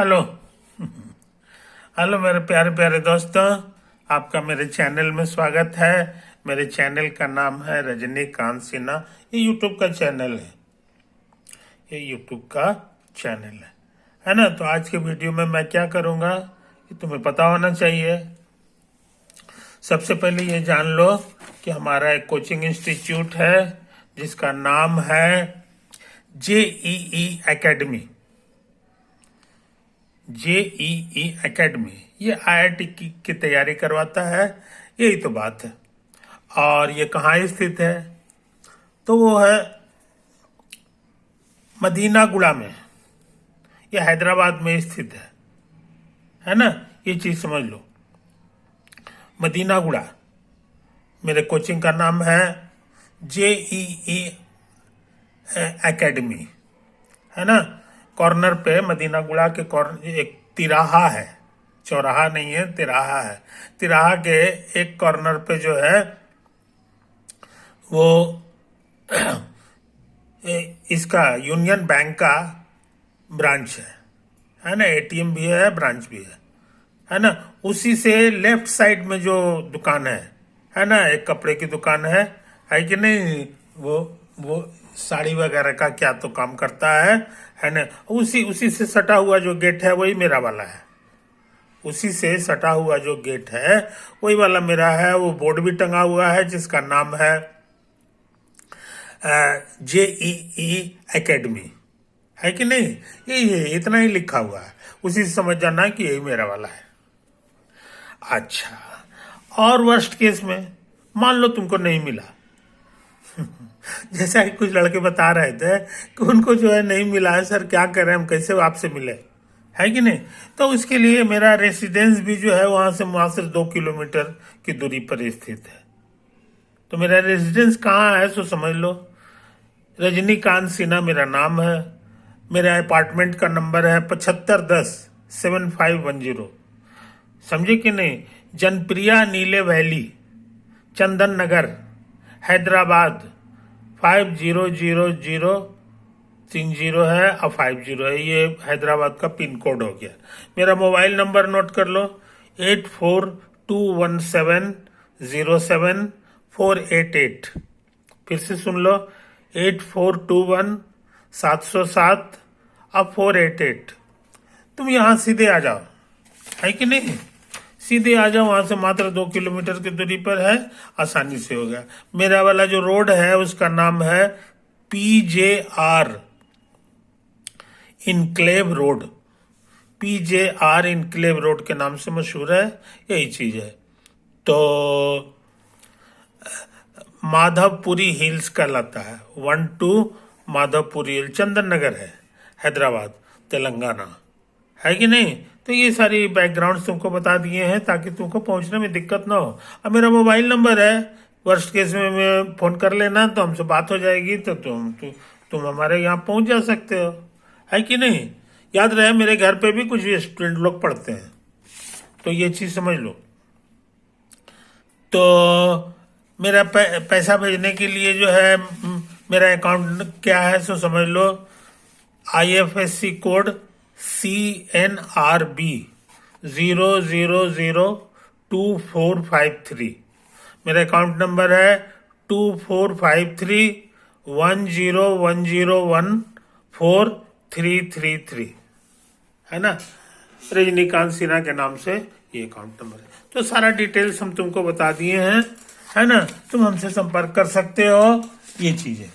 Hello. Hello मेरे प्यारे प्यारे दोस्तों, आपका मेरे चैनल में स्वागत है। मेरे चैनल का नाम है रजनीकांत सिन्हा। ये यूट्यूब का चैनल है, ये यूट्यूब का चैनल है ना। तो आज के वीडियो में मैं क्या करूंगा कि तुम्हें पता होना चाहिए। सबसे पहले ये जान लो कि हमारा एक कोचिंग इंस्टीट्यूट है जिसका नाम है जेईई एकेडमी। जेईई एकेडमी ये आईआईटी की तैयारी करवाता है, यही तो बात है। और ये कहाँ स्थित है? तो वो है मदीना गुड़ा में, ये हैदराबाद में स्थित है ना। ये चीज समझ लो, मदीना गुड़ा। मेरे कोचिंग का नाम है जेईई एकेडमी, है ना। कॉर्नर पे मदीना गुड़ा के कॉर्नर एक तिराहा है, चौराहा नहीं है, तिराहा है। तिराहा के एक कॉर्नर पे जो है वो इसका यूनियन बैंक का ब्रांच है ना। एटीएम भी है, ब्रांच भी है ना। उसी से लेफ्ट साइड में जो दुकान है ना, एक कपड़े की दुकान है कि नहीं। वो साड़ी वगैरह का क्या तो काम करता है ना। उसी से सटा हुआ जो गेट है वही मेरा वाला है। उसी से सटा हुआ जो गेट है वही वाला मेरा है। वो बोर्ड भी टंगा हुआ है जिसका नाम है जेईई एकेडमी, है कि नहीं। ये इतना ही लिखा हुआ है, उसी से समझ जाना कि यही मेरा वाला है। अच्छा, और वर्स्ट केस में मान लो तुमको नहीं मिला जैसा कि कुछ लड़के बता रहे थे कि उनको जो है नहीं मिला है, सर क्या करें हम, कैसे आपसे मिले, है कि नहीं। तो उसके लिए मेरा रेसिडेंस भी जो है वहां से मात्र 2 किलोमीटर की दूरी पर स्थित है। तो मेरा रेसिडेंस कहाँ है सो समझ लो। रजनीकांत सिन्हा मेरा नाम है। मेरा अपार्टमेंट का नंबर है 7510-7510। समझे कि नहीं। जनप्रिया नीले वैली, चंदन नगर, हैदराबाद 500030 है और 50 है। ये हैदराबाद का पिन कोड हो गया। मेरा मोबाइल नंबर नोट कर लो, 8421707488। फिर से सुन लो, 8421-707 अब 488। तुम यहाँ सीधे आ जाओ, है कि नहीं। सीधे आ जाओ, वहां से मात्र 2 किलोमीटर की दूरी पर है, आसानी से हो गया। मेरा वाला जो रोड है उसका नाम है PJR enclave road. PJR enclave road के नाम से मशहूर है, यही चीज है। तो माधवपुरी हिल्स कहलाता है। 12 माधवपुरी हिल, चंदन नगर है, हैदराबाद, तेलंगाना, है कि नहीं। तो ये सारी बैकग्राउंड तुमको बता दिए हैं ताकि तुमको पहुंचने में दिक्कत ना हो। अब मेरा मोबाइल नंबर है, वर्स्ट केस में मैं फोन कर लेना तो हमसे बात हो जाएगी, तो तुम हमारे यहाँ पहुंच जा सकते हो, है कि नहीं। याद रहे मेरे घर पे भी कुछ स्टूडेंट लोग पढ़ते हैं, तो ये चीज समझ लो। तो मेरा पैसा भेजने के लिए जो है मेरा अकाउंट क्या है सो समझ लो। IFSC code CNRB 0002453। मेरा अकाउंट नंबर है 245310101433, है ना। रजनीकांत सिन्हा के नाम से ये अकाउंट नंबर है। तो सारा डिटेल्स हम तुमको बता दिए हैं, है ना। तुम हमसे संपर्क कर सकते हो, ये चीजें।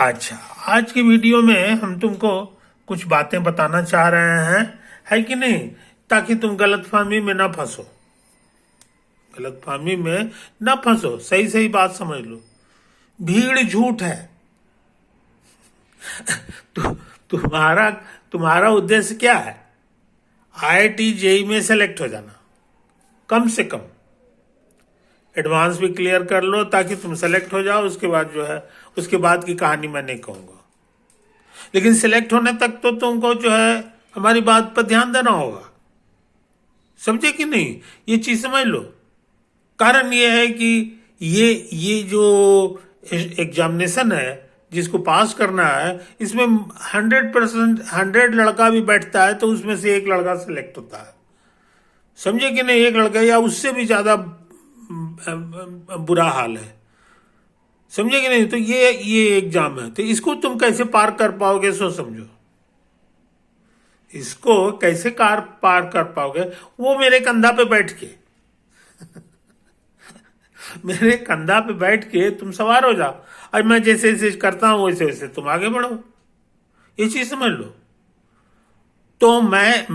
अच्छा, आज की वीडियो में हम तुमको कुछ बातें बताना चाह रहे हैं, है कि नहीं, ताकि तुम गलतफहमी में ना फंसो। गलतफहमी में ना फंसो, सही सही बात समझ लो। भीड़ झूठ है तुम्हारा तुम्हारा उद्देश्य क्या है? IIT JEE में सेलेक्ट हो जाना, कम से कम एडवांस भी क्लियर कर लो ताकि तुम सेलेक्ट हो जाओ। उसके बाद जो है, उसके बाद की कहानी मैं नहीं कहूंगा, लेकिन सिलेक्ट होने तक तो तुमको जो है हमारी बात पर ध्यान देना होगा। समझे कि नहीं, ये चीज समझ लो। कारण ये है कि ये जो एग्जामिनेशन है जिसको पास करना है, इसमें 100%, 100 लड़का भी बैठता है तो उसमें से एक लड़का सिलेक्ट होता है। समझे कि नहीं? एक लड़का या उससे भी ज्यादा बुरा हाल है। समझे कि नहीं? तो ये एग्जाम है, तो इसको तुम कैसे पार कर पाओगे, सो समझो। इसको कैसे पार कर पाओगे? वो मेरे कंधा पे बैठ के मेरे कंधा पे बैठ के तुम सवार हो जाओ, और मैं जैसे जैसे करता हूं वैसे वैसे तुम आगे बढ़ो। ये चीज समझ लो। तो मैं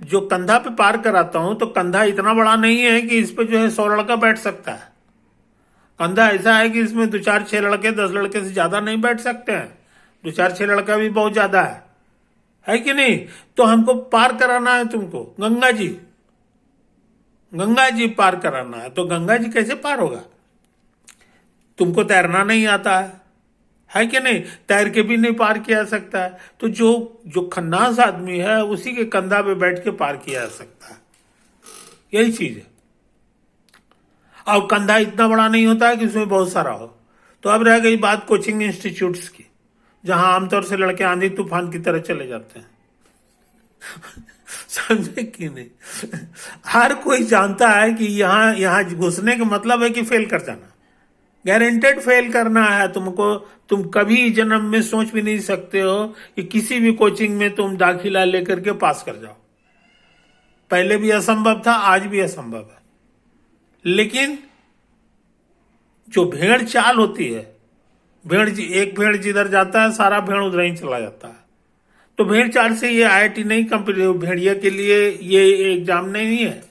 जो कंधा पे पार कराता हूं, तो कंधा इतना बड़ा नहीं है कि इस पे जो है 100 लड़का बैठ सकता है। कंधा ऐसा है कि इसमें 2 4 6 लड़के, 10 लड़के से ज्यादा नहीं बैठ सकते हैं। 2 4 6 लड़का भी बहुत ज्यादा है कि नहीं? तो हमको पार कराना है तुमको गंगा जी पार कराना है। तो गंगा जी कैसे पार होगा? तुमको तैरना नहीं आता है कि नहीं? तैर के भी नहीं पार किया जा सकता है। तो जो जो खन्नास आदमी है उसी के कंधा पे बैठ के पार किया जा सकता है। यही चीज है। और कंधा इतना बड़ा नहीं होता है कि उसमें बहुत सारा हो। तो अब रह गई बात कोचिंग इंस्टीट्यूट्स की, जहां आमतौर से लड़के आंधी तूफान की तरह चले जाते हैं। समझे कि नहीं? हर कोई जानता है कि यहां यहां घुसने का मतलब है कि फेल कर जाना, गारंटेड फेल करना है तुमको। तुम कभी जन्म में सोच भी नहीं सकते हो कि किसी भी कोचिंग में तुम दाखिला लेकर के पास कर जाओ। पहले भी असंभव था, आज भी असंभव है। लेकिन जो भेड़ चाल होती है, एक भेड़ जिधर जाता है सारा भेड़ उधर ही चला जाता है। तो भेड़ चाल से ये आईआईटी नहीं, कंप्लीट भेड़िया के लिए ये एग्जाम नहीं है।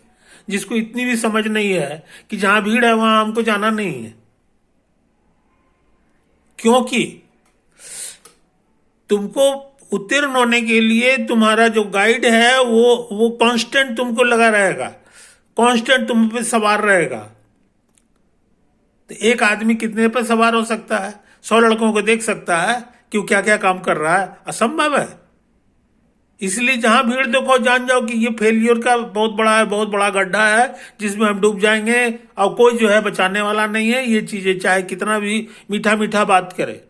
जिसको इतनी भी समझ नहीं है कि जहां भीड़ है वहां हमको जाना नहीं है, क्योंकि तुमको उत्तीर्ण होने के लिए तुम्हारा जो गाइड है वो कांस्टेंट तुमको लगा रहेगा, कांस्टेंट तुम पे सवार रहेगा। तो एक आदमी कितने पे सवार हो सकता है? 100 लड़कों को देख सकता है कि वो क्या क्या काम कर रहा है? असंभव है। इसलिए जहां भीड़ देखो जान जाओ कि ये फेलियर का बहुत बड़ा गड्ढा है जिसमें हम डूब जाएंगे, और कोई जो है बचाने वाला नहीं है। ये चीजें चाहे कितना भी मीठा मीठा बात करे,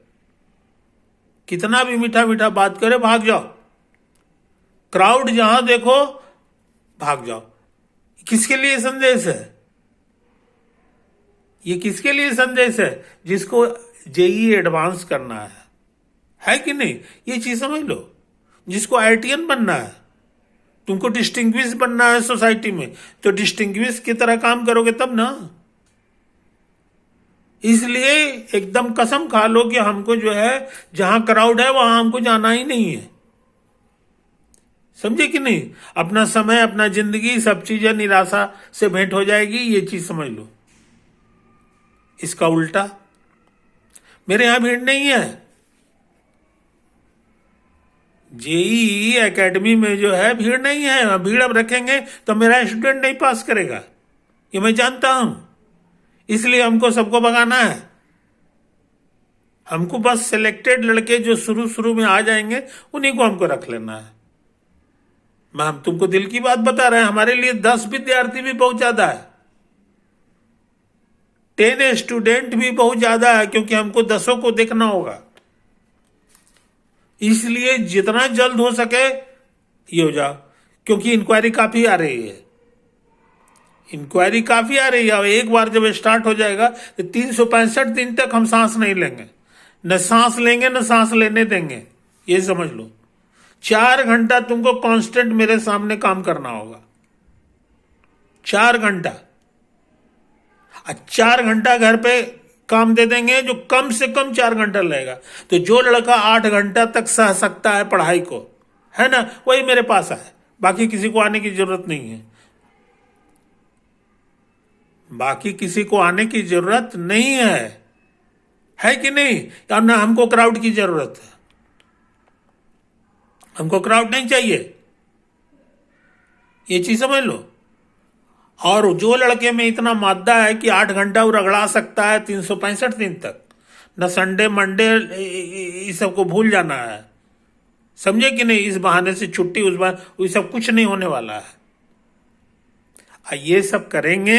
कितना भी मीठा मीठा बात करे, भाग जाओ। क्राउड जहां देखो भाग जाओ। किसके लिए संदेश है? ये किसके लिए संदेश है? जिसको जेई एडवांस करना है कि नहीं? ये चीज समझ लो। जिसको आईआईटीएन बनना है, तुमको डिस्टिंग्विश बनना है सोसाइटी में, तो डिस्टिंग्विश की तरह काम करोगे तब ना। इसलिए एकदम कसम खा लो कि हमको जो है जहां क्राउड है वहां हमको जाना ही नहीं है। समझे कि नहीं? अपना समय, अपना जिंदगी, सब चीजें निराशा से भेंट हो जाएगी। ये चीज समझ लो। इसका उल्टा, मेरे यहां भीड़ नहीं है। जेई एकेडमी में जो है भीड़ नहीं है। भीड़ अब रखेंगे तो मेरा स्टूडेंट नहीं पास करेगा, ये मैं जानता हूं। इसलिए हमको सबको भगाना है। हमको बस सिलेक्टेड लड़के जो शुरू शुरू में आ जाएंगे उन्हीं को हमको रख लेना है। हम तुमको दिल की बात बता रहे हैं। हमारे लिए 10 विद्यार्थी भी बहुत ज्यादा है, 10 स्टूडेंट भी बहुत ज्यादा है, क्योंकि हमको 10 को देखना होगा। इसलिए जितना जल्द हो सके ये हो जाओ, क्योंकि इंक्वायरी काफी आ रही है। इंक्वायरी काफी आ रही है, और एक बार जब स्टार्ट हो जाएगा तो 365 दिन तक हम सांस नहीं लेंगे, न सांस लेंगे न सांस लेने देंगे। ये समझ लो। 4 घंटा तुमको कांस्टेंट मेरे सामने काम करना होगा, 4 घंटा। 4 घंटा घर पे काम दे देंगे जो कम से कम 4 घंटा लगेगा। तो जो लड़का 8 घंटा तक सह सकता है पढ़ाई को, है ना, वही मेरे पास आए। बाकी किसी को आने की जरूरत नहीं है। बाकी किसी को आने की जरूरत नहीं है कि नहीं? या ना हमको क्राउड की जरूरत है। हमको क्राउड नहीं चाहिए, ये चीज समझ लो। और जो लड़के में इतना मादा है कि 8 घंटा वो रगड़ा सकता है 365 दिन तक, न संडे मंडे इस सब को भूल जाना है। समझे कि नहीं? इस बहाने से छुट्टी, उस बहाने, ये सब कुछ नहीं होने वाला है। ये सब करेंगे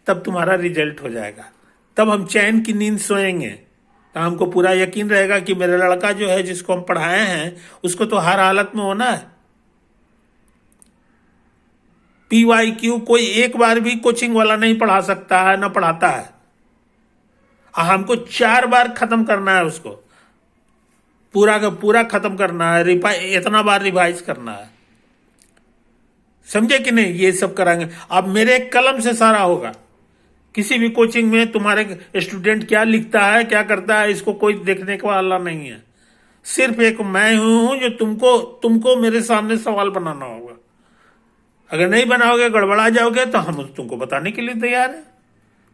तब तुम्हारा रिजल्ट हो जाएगा, तब हम चैन की नींद सोएंगे। तो हमको पूरा यकीन रहेगा कि मेरा लड़का जो है जिसको हम पढ़ाए हैं उसको तो हर हालत में होना है। PYQ कोई एक बार भी कोचिंग वाला नहीं पढ़ा सकता है, ना पढ़ाता है। हमको 4 बार खत्म करना है उसको, पूरा का पूरा खत्म करना है, इतना बार रिवाइज करना है। समझे कि नहीं? ये सब कराएंगे। अब मेरे कलम से सारा होगा। किसी भी कोचिंग में तुम्हारे स्टूडेंट क्या लिखता है, क्या करता है, इसको कोई देखने का वाला नहीं है। सिर्फ एक मैं हूं जो तुमको मेरे सामने सवाल बनाना होगा। अगर नहीं बनाओगे, गड़बड़ा जाओगे, तो हम तुमको बताने के लिए तैयार है,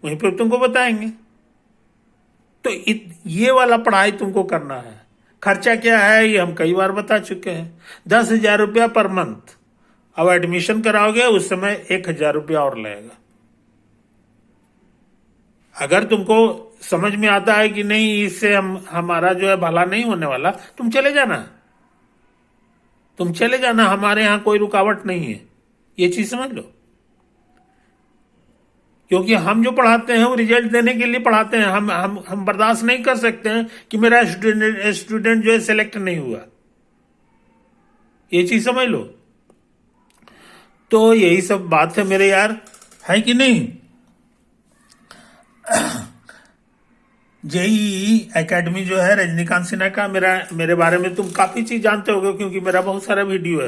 वहीं पर तुमको बताएंगे। तो ये वाला पढ़ाई तुमको करना है। खर्चा क्या है ये हम कई बार बता चुके हैं, 10,000 रुपया पर मंथ। अब एडमिशन कराओगे उस समय 1,000 रुपया और लगेगा। अगर तुमको समझ में आता है कि नहीं इससे हमारा जो है भला नहीं होने वाला, तुम चले जाना, हमारे यहां कोई रुकावट नहीं है। ये चीज समझ लो, क्योंकि हम जो पढ़ाते हैं वो रिजल्ट देने के लिए पढ़ाते हैं। हम बर्दाश्त नहीं कर सकते हैं कि मेरा स्टूडेंट जो है सेलेक्ट नहीं हुआ। ये चीज समझ लो। तो यही सब बात है मेरे यार, है कि नहीं? जेईई एकेडमी जो है रजनीकांत सिन्हा का, मेरे बारे में तुम काफी चीज जानते होगे, क्योंकि मेरा बहुत सारा वीडियो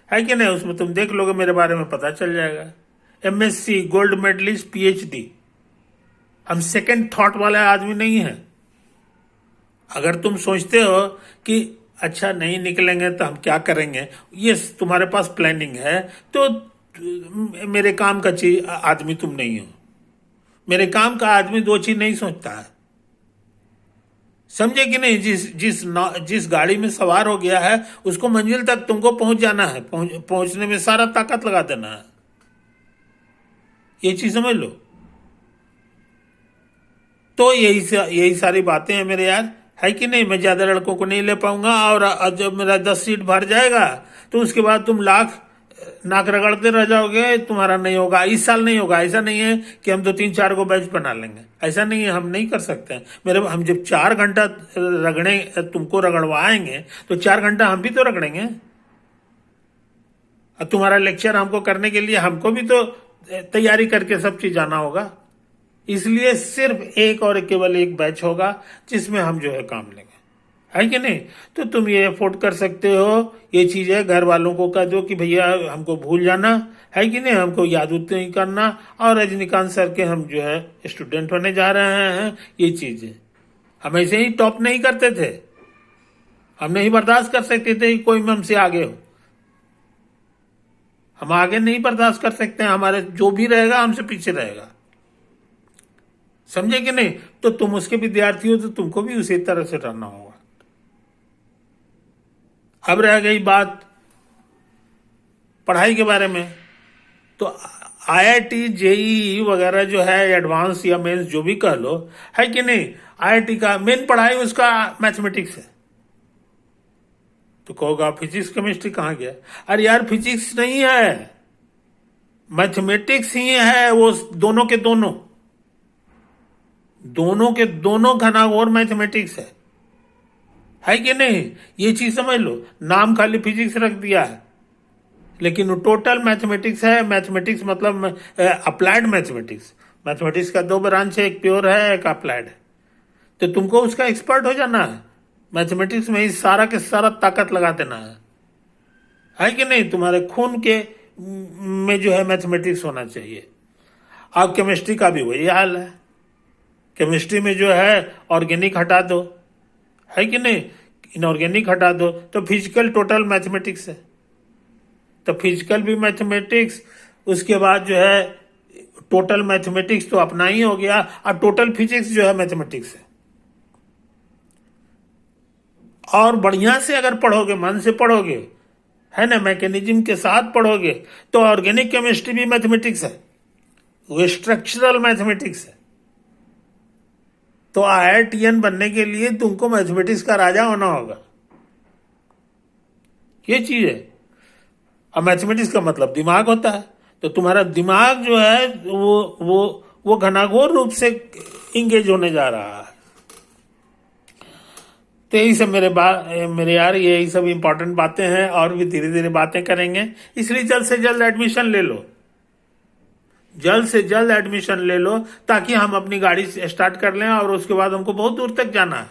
है कि नहीं? उसमें तुम देख लोगे, मेरे बारे में पता चल जाएगा। MSc gold medallist, PhD। हम सेकंड थॉट वाले आदमी नहीं है। अगर तुम सोचते हो कि अच्छा नहीं निकलेंगे तो हम क्या करेंगे, ये तुम्हारे पास प्लानिंग है, तो मेरे काम का चीज आदमी तुम नहीं हो। मेरे काम का आदमी 2 चीज नहीं सोचता है, समझे कि नहीं? जिस गाड़ी में सवार हो गया है उसको मंजिल तक तुमको पहुंच जाना है, पहुंचने में सारा ताकत लगा देना है। ये चीज समझ लो। तो यही सारी बातें हैं मेरे यार, है कि नहीं? मैं ज्यादा लड़कों को नहीं ले पाऊंगा, और जब मेरा 10 सीट भर जाएगा तो उसके बाद तुम लाख नाक रगड़ते रह जाओगे, तुम्हारा नहीं होगा। इस साल नहीं होगा। ऐसा नहीं है कि हम 2-3-4 को बैच बना लेंगे, ऐसा नहीं है, हम नहीं कर सकते हैं। हम जब 4 घंटा तुमको रगड़वाएंगे तो 4 घंटा हम भी तो रगड़ेंगे। तुम्हारा लेक्चर हमको करने के लिए हमको भी तो तैयारी करके सब चीज जाना होगा। इसलिए सिर्फ एक और केवल एक बैच होगा जिसमें हम जो है काम लेंगे, है कि नहीं? तो तुम ये अफोर्ड कर सकते हो। ये चीजें घर वालों को कह दो कि भैया हमको भूल जाना, है कि नहीं? हमको याद नहीं करना, और रजनीकांत सर के हम जो है स्टूडेंट होने जा रहे हैं। ये चीजें हम ऐसे ही टॉप नहीं करते थे, हम नहीं बर्दाश्त कर सकते थे कि कोई हमसे आगे हो। हम आगे नहीं बर्दाश्त कर सकते हैं, हमारे जो भी रहेगा हमसे पीछे रहेगा, समझे कि नहीं? तो तुम उसके विद्यार्थी हो तो तुमको भी उसी तरह से रहना होगा। अब रह गई बात पढ़ाई के बारे में, तो IIT JEE वगैरह जो है, एडवांस या मेंस जो भी कह लो, है कि नहीं? IIT का मेन पढ़ाई उसका मैथमेटिक्स है। तो कहोगा फिजिक्स केमिस्ट्री कहाँ गया? अरे यार फिजिक्स नहीं है, मैथमेटिक्स ही है। वो दोनों के दोनों घनाघोर मैथमेटिक्स है कि नहीं? ये चीज समझ लो। नाम खाली फिजिक्स रख दिया है, लेकिन वो टोटल मैथमेटिक्स है। मैथमेटिक्स मतलब अप्लाइड मैथमेटिक्स। मैथमेटिक्स का 2 ब्रांच है, एक प्योर है, एक अप्लाइड है। तो तुमको उसका एक्सपर्ट हो जाना है। मैथमेटिक्स में ही सारा के सारा ताकत लगा देना है कि नहीं? तुम्हारे खून के में जो है मैथमेटिक्स होना चाहिए। अब केमिस्ट्री का भी वही हाल है। केमिस्ट्री में जो है ऑर्गेनिक हटा दो, है कि नहीं? इनऑर्गेनिक हटा दो, तो फिजिकल टोटल मैथमेटिक्स है। तो फिजिकल भी मैथमेटिक्स, उसके बाद जो है टोटल मैथमेटिक्स तो अपना ही हो गया, और टोटल फिजिक्स जो है मैथमेटिक्स है। और बढ़िया से अगर पढ़ोगे, मन से पढ़ोगे, है ना, मैकेनिज्म के साथ पढ़ोगे, तो ऑर्गेनिक केमिस्ट्री भी मैथमेटिक्स है, वो स्ट्रक्चरल मैथमेटिक्स है। तो IITian बनने के लिए तुमको मैथमेटिक्स का राजा होना होगा। ये चीज है। अब मैथमेटिक्स का मतलब दिमाग होता है, तो तुम्हारा दिमाग जो है वो घनाघोर रूप से इंगेज होने जा रहा है। तो यही सब मेरे यार यही सब इंपॉर्टेंट बातें हैं, और भी धीरे धीरे बातें करेंगे। इसलिए जल्द से जल्द एडमिशन ले लो, जल्द से जल्द एडमिशन ले लो, ताकि हम अपनी गाड़ी स्टार्ट कर लें। और उसके बाद हमको बहुत दूर तक जाना है,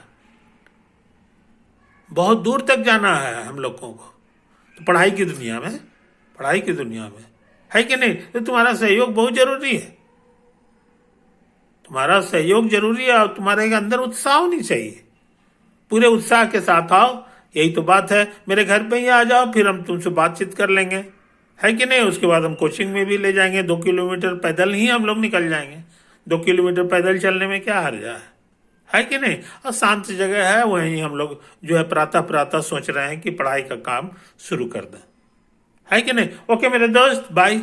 बहुत दूर तक जाना है हम लोगों को। तो पढ़ाई की दुनिया में, पढ़ाई की दुनिया में है कि नहीं, तो तुम्हारा सहयोग बहुत जरूरी है, तुम्हारा सहयोग जरूरी है। और तुम्हारे अंदर उत्साह होनी चाहिए, पूरे उत्साह के साथ आओ। यही तो बात है। मेरे घर पे ही आ जाओ, फिर हम तुमसे बातचीत कर लेंगे, है कि नहीं। उसके बाद हम कोचिंग में भी ले जाएंगे। 2 किलोमीटर पैदल ही हम लोग निकल जाएंगे। 2 किलोमीटर पैदल चलने में क्या हर्जा है कि नहीं। और शांत जगह है, वहीं हम लोग जो है प्रातः प्रातः सोच रहे हैं कि पढ़ाई का काम शुरू कर दें, है कि नहीं। ओके मेरे दोस्त, बाय।